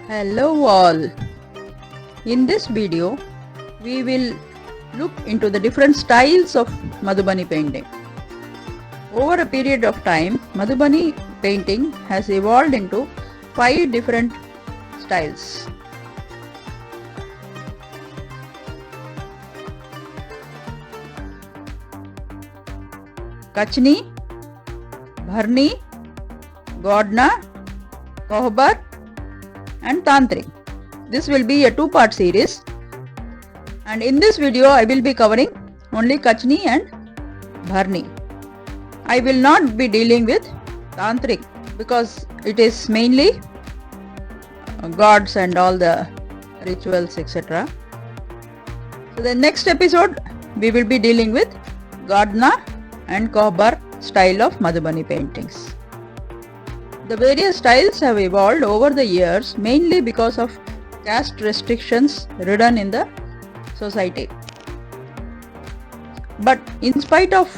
Hello all. In this video we will look into the different styles of Madhubani painting. Over a period of time, Madhubani painting has evolved into 5 different styles. Kachni, Bharni, Godna, Kohbar and Tantrik. This will be a 2-part series, and in this video I will be covering only Kachni and Bharni. I will not be dealing with Tantrik because it is mainly gods and all the rituals, etc. So the next episode we will be dealing with Godna and Kohbar style of Madhubani paintings. The various styles have evolved over the years mainly because of caste restrictions ridden in the society. But in spite of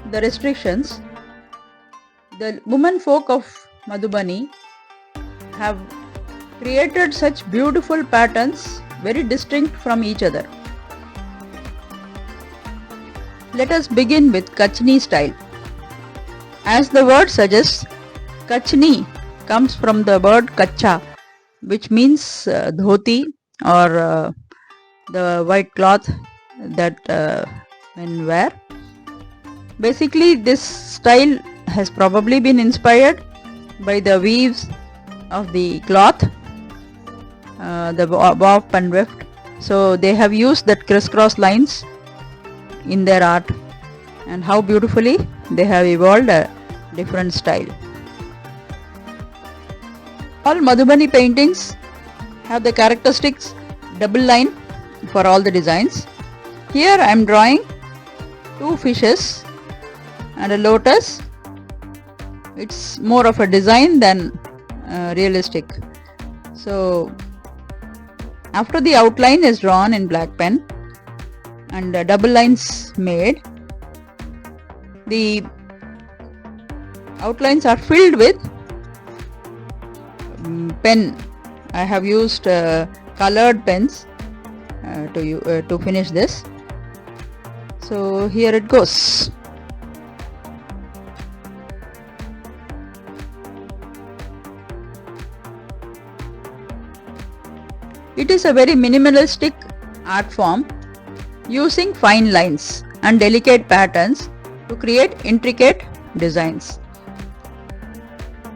the restrictions, the women folk of Madhubani have created such beautiful patterns very distinct from each other. Let us begin with Kachni style. As the word suggests, Kachni comes from the word kacha, which means dhoti or the white cloth that men wear. Basically, this style has probably been inspired by the weaves of the cloth, the warp and weft. So they have used that crisscross lines in their art, and how beautifully they have evolved a different style. All Madhubani paintings have the characteristics double line for all the designs. Here I am drawing 2 fishes and a lotus. It's more of a design than realistic. So after the outline is drawn in black pen and double lines made, the outlines are filled with pen. I have used colored pens to finish this. So here it goes. It is a very minimalistic art form using fine lines and delicate patterns to create intricate designs.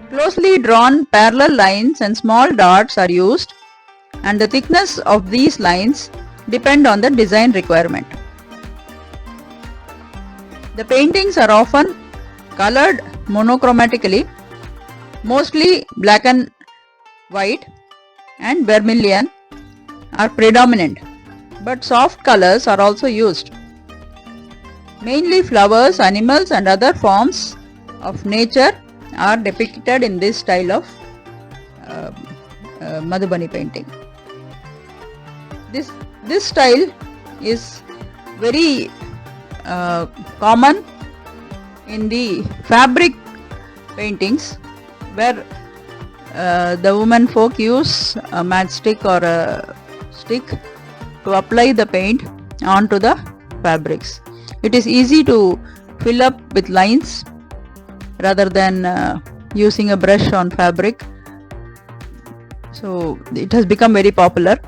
Closely drawn parallel lines and small dots are used, and the thickness of these lines depend on the design requirement. The paintings are often colored monochromatically, mostly black and white and vermilion are predominant, but soft colors are also used. Mainly flowers, animals and other forms of nature are depicted in this style of Madhubani painting. This style is very common in the fabric paintings, where the women folk use a matchstick or a stick to apply the paint onto the fabrics. It is easy to fill up with lines rather than using a brush on fabric. So it has become very popular.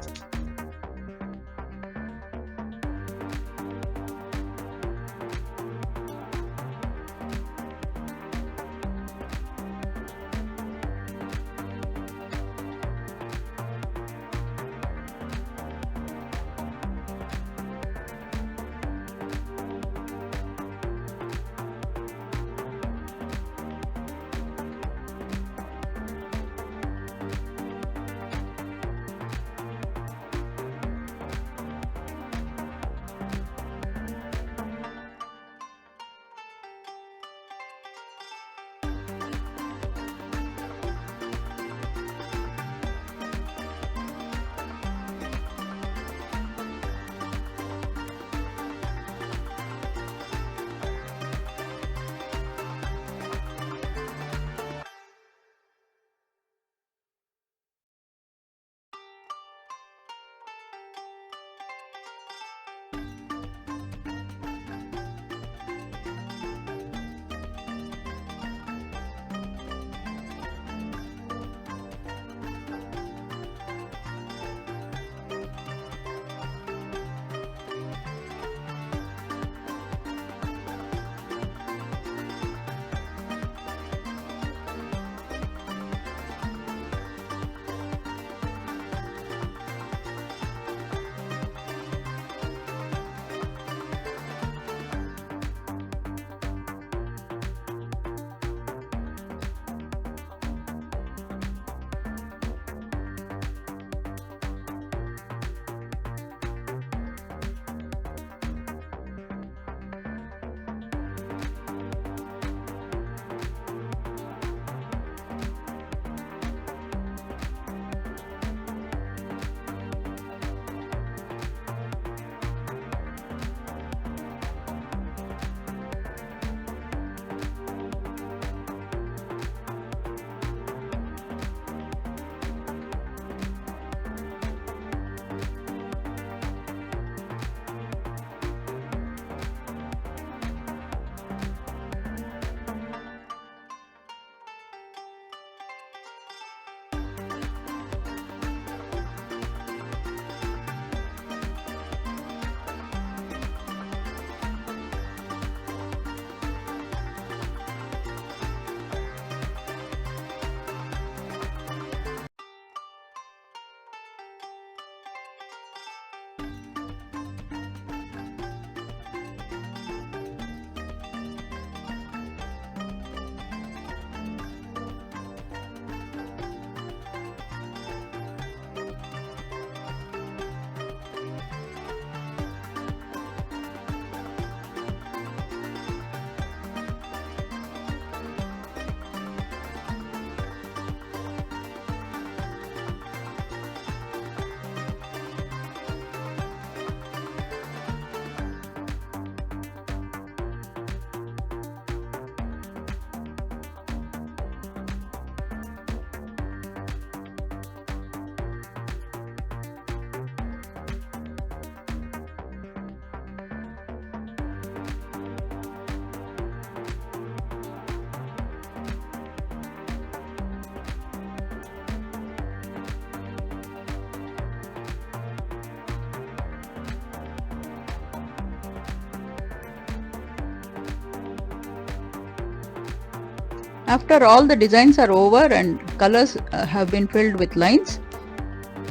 After all the designs are over and colors have been filled with lines,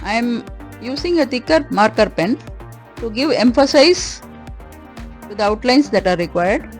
I am using a thicker marker pen to give emphasis to the outlines that are required.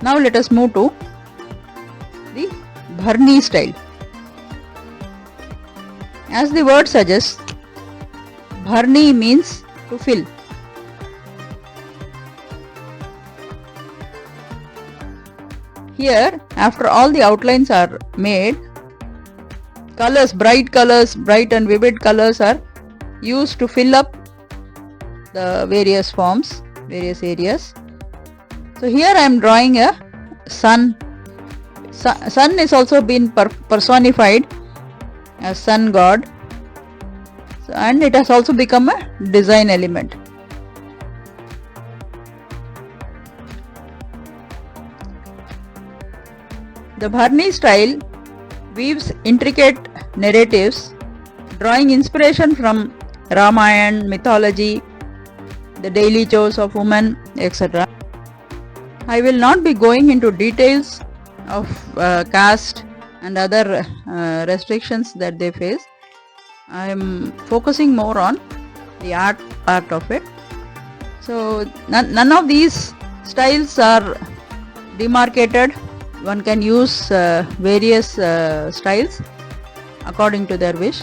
Now let us move to the Bharni style. As the word suggests, Bharni means to fill. Here, after all the outlines are made, bright and vivid colors are used to fill up the various forms, various areas. So here I am drawing a sun. Sun is also been personified as sun god, and it has also become a design element. The Bharni style weaves intricate narratives, drawing inspiration from Ramayana, mythology, the daily chores of women, etc. I will not be going into details of caste and other restrictions that they face. I am focusing more on the art part of it. So none of these styles are demarcated. One can use various styles according to their wish.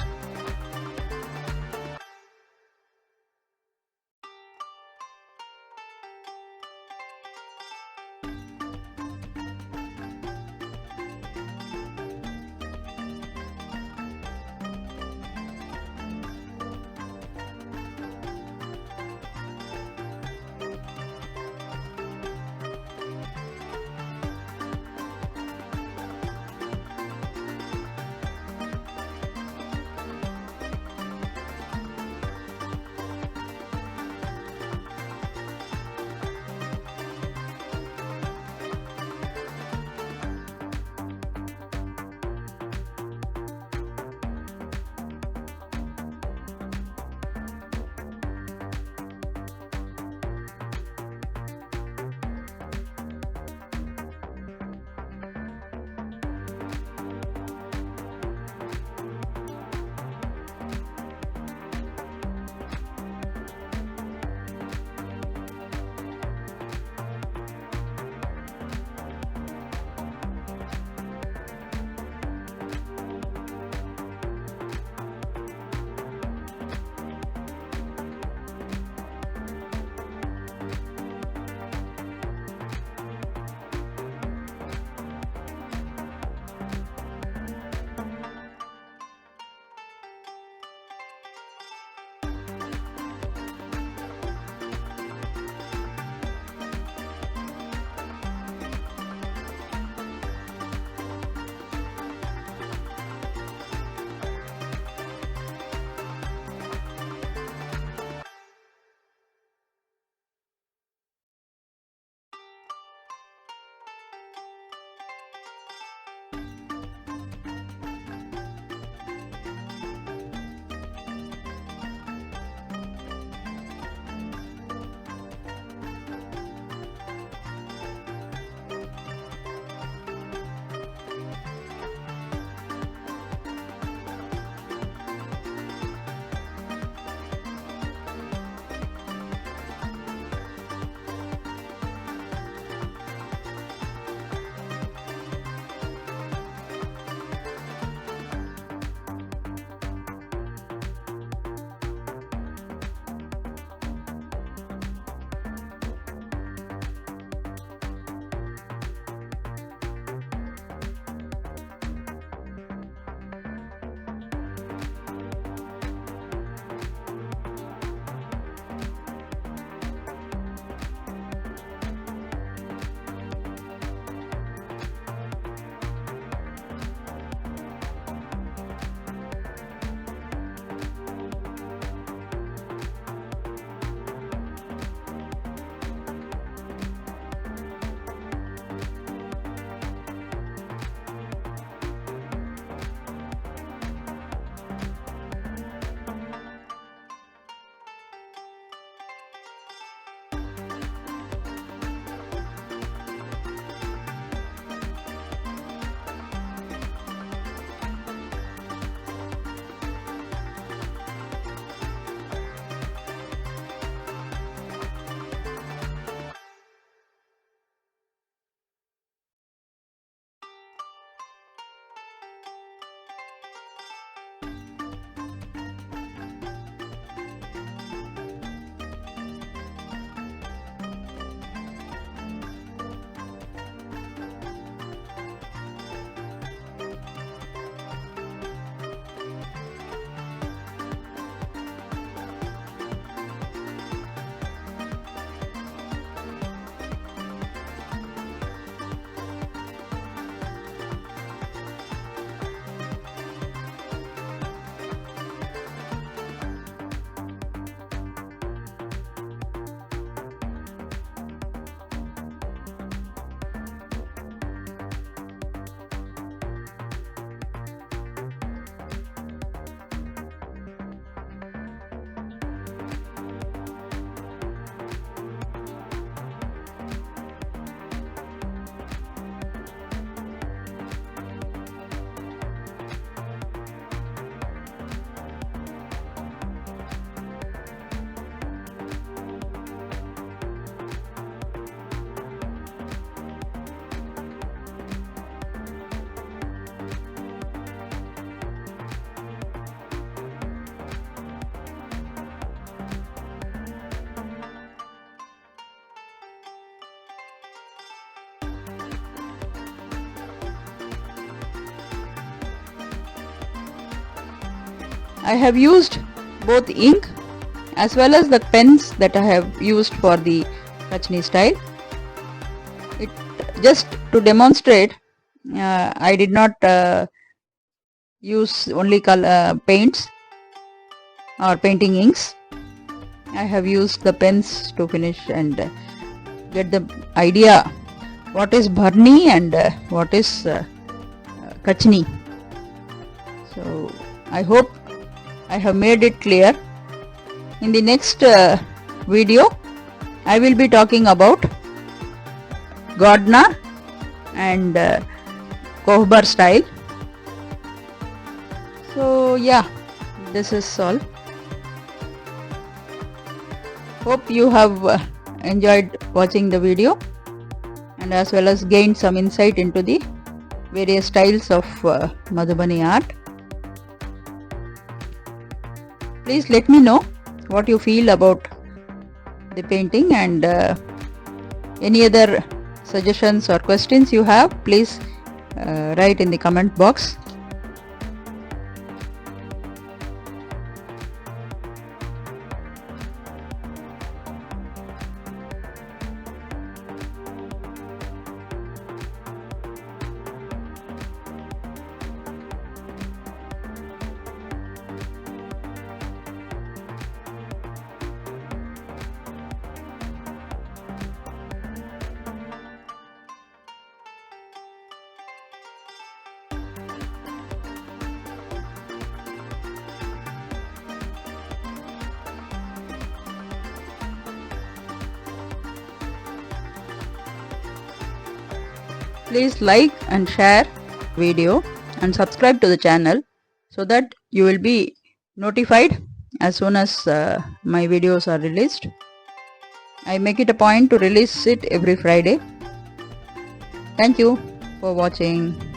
I have used both ink as well as the pens that I have used for the Kachni style. It just to demonstrate, I did not use only color paints or painting inks. I have used the pens to finish and get the idea what is Bharni and what is Kachni. So I hope I have made it clear. In the next video I will be talking about Godna and Kohbar style. So yeah, this is all. Hope you have enjoyed watching the video and as well as gained some insight into the various styles of Madhubani art. Please let me know what you feel about the painting, and any other suggestions or questions you have, please write in the comment box. Please like and share video and subscribe to the channel so that you will be notified as soon as my videos are released. I make it a point to release it every Friday. Thank you for watching.